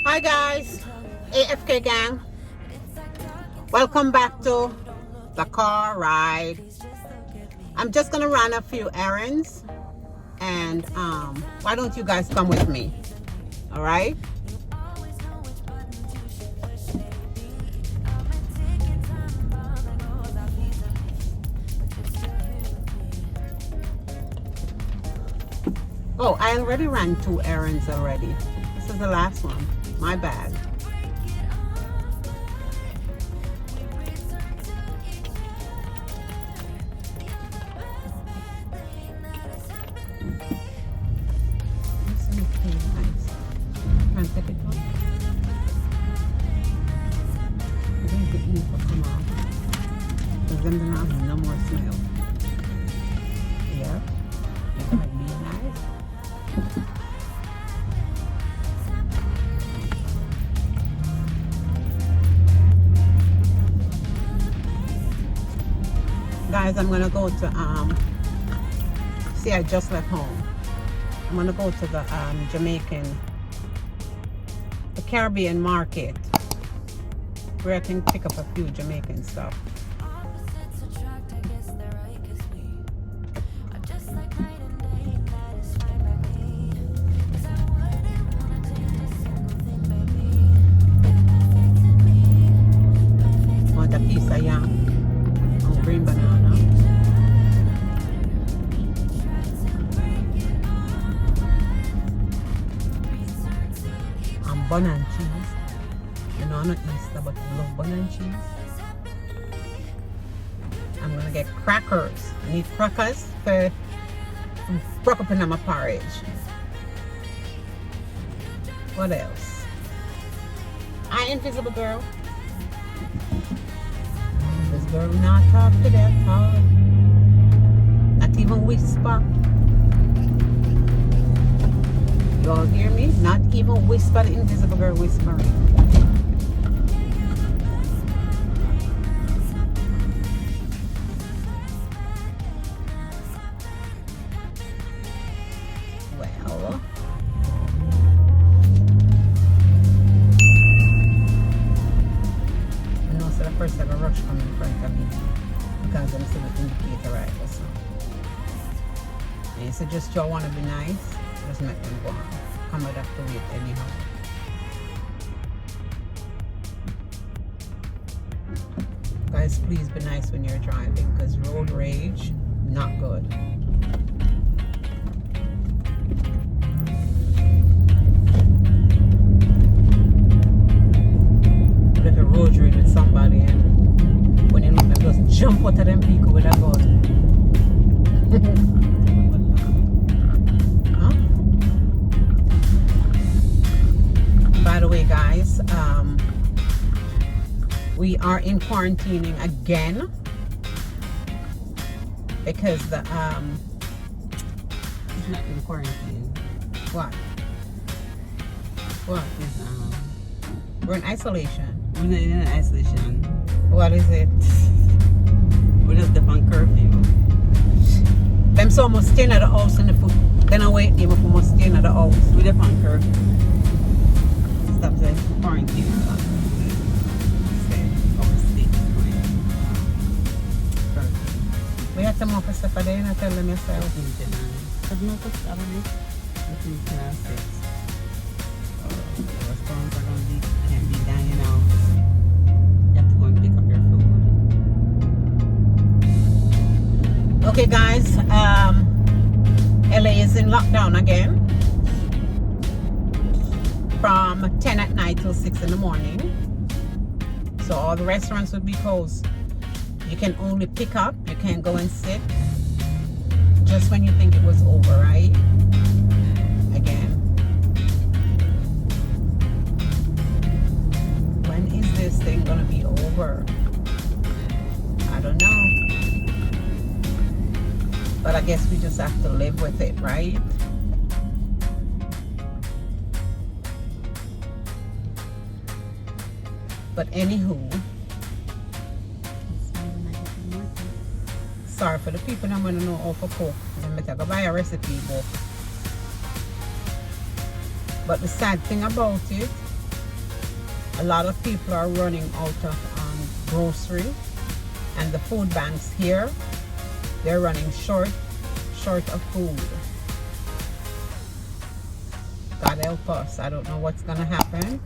Hi guys, AFK gang. Welcome back to the car ride. I'm just gonna run a few errands and why don't you guys come with me? All right. Oh, I already ran 2 errands already. This is the last one. My bad. Them do not have no more smell. Yeah. It might be nice. Guys, I'm gonna go to see, I just left home. I'm gonna go to the Jamaican, the Caribbean market where I can pick up a few Jamaican stuff. Want a piece of yam and green banana. And bun and cheese. You know, I'm not Easter, but I love bun and cheese. I'm gonna get crackers. I need crackers for broke up in my porridge. What else? I invisible girl. This girl not talk to that all. Not even whisper. You all hear me? Not even whisper, the invisible girl whispering. Well, I know so the first ever rush come in front of me because I'm still the indicator right so. And you suggest you want to be nice, just make them go on. Come out have to wait anyhow. Guys, please be nice when you're driving because road rage, not good. But if you road rage with somebody and when you look at just jump out of them people with a gun. Huh? By the way, guys, we are in quarantining again because the it's not in quarantine. What is we're in isolation. We're not in isolation. What is it? We're just up on curfew. Them so must stay at the house in the foot. Then I wait them if we must stay at the house. We're up on curfew. Stop saying quarantine. We had some more for stuff today and I tell them yourself. I've noticed between 10 and 6. The restaurants are going to be, can't be dining out. You have to go and pick up your food. Okay guys, LA is in lockdown again from 10 at night till 6 in the morning. So all the restaurants will be closed. You can only pick up, you can't go and sit just when you think it was over, right? Again. When is this thing gonna be over? I don't know. But I guess we just have to live with it, right? But anywho, sorry for the people that want to know how to cook. Then better go buy a recipe book. But the sad thing about it, a lot of people are running out of grocery, and the food banks here, they're running short of food. God help us. I don't know what's gonna happen,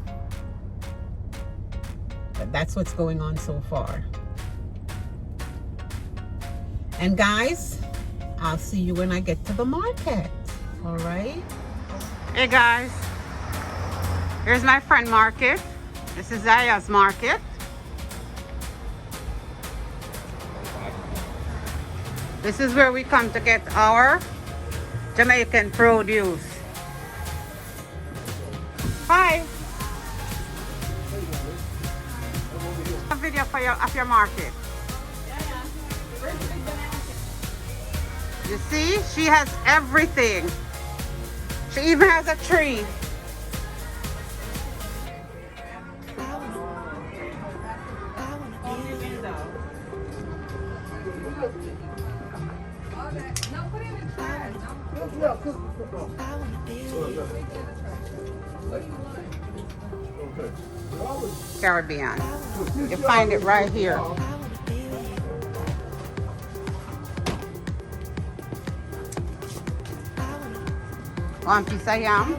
but that's what's going on so far. And guys, I'll see you when I get to the market. All right. Hey guys, here's my friend market. This is Zaya's market. This is where we come to get our Jamaican produce. Hi. A video for of your market. You see, she has everything. She even has a tree. Caribbean. You find it right here. One piece of yam.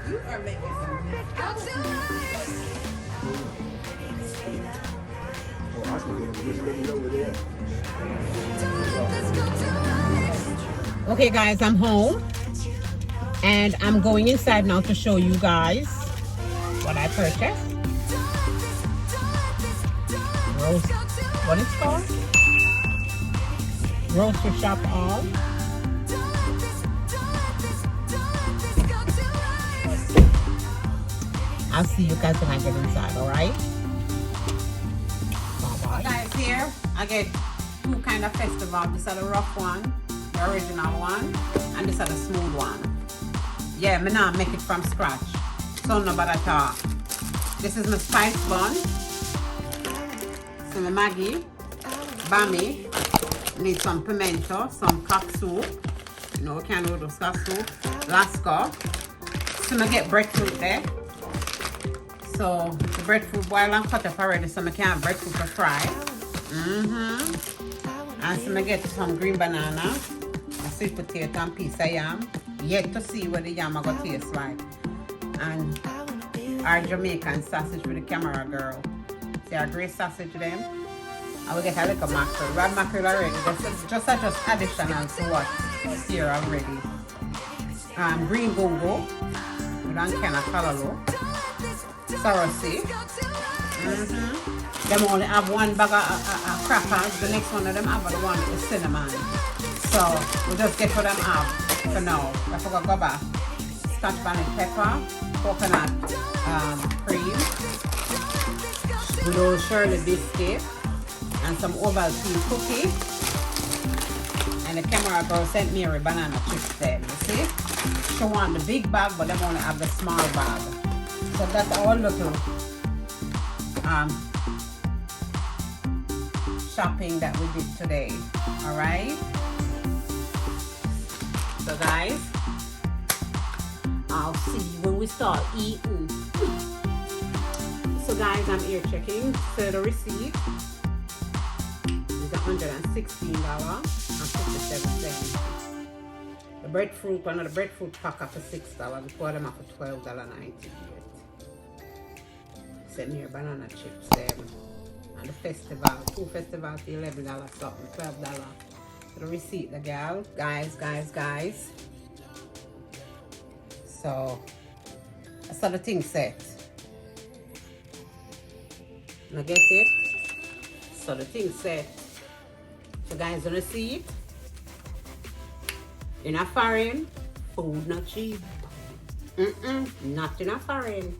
You are making Okay guys, I'm home and I'm going inside now to show you guys what I purchased. Roast, what it's called? Grocery shop all. I'll see you guys when I get inside, alright? Bye-bye. Guys, here I get two kind of festival. This is the rough one, the original one, and this is the smooth one. Yeah, me now make it from scratch. So no bad at all. This is my spice bun. So my Maggi, Bami. Need some pimento, some cock soup. You know, can't do those cock soup. Lasco. So I get breadfruit there. So the breadfruit boil and cut up already, so I can have breadfruit to fry. And so I get some green banana, a sweet potato and piece of yam. Yet to see what the yam are gonna taste like. And our Jamaican sausage for the camera girl. See our great sausage them. I will get a little mackerel. We have mackerel already. Just additional to what's here already. Green gongo. We don't kind of callaloo. Sarasi. Them only have one bag of crackers. The next one of them have the one with cinnamon. So we just get what them have for now. I forgot to go back. Scotch bonnet pepper, coconut cream, little Shirley biscuit, and some Ovaltine cookie. And the camera girl sent me a banana chips there. You see? She want the big bag, but they only have the small bag. So that's our little shopping that we did today. Alright? So guys, I'll see you when we start eating. So guys, I'm here checking. So the receipt is $116.57. The breadfruit, one of the breadfruit pack up for $6. Before them up for $12.98. Send me your banana chips them. And the festival, two festivals for $11 something, $12. So the receipt, the gal, guys. So that's how the thing set. Now get it? So the thing set. So guys, gonna see it. In a foreign, food not cheap. Not in a foreign.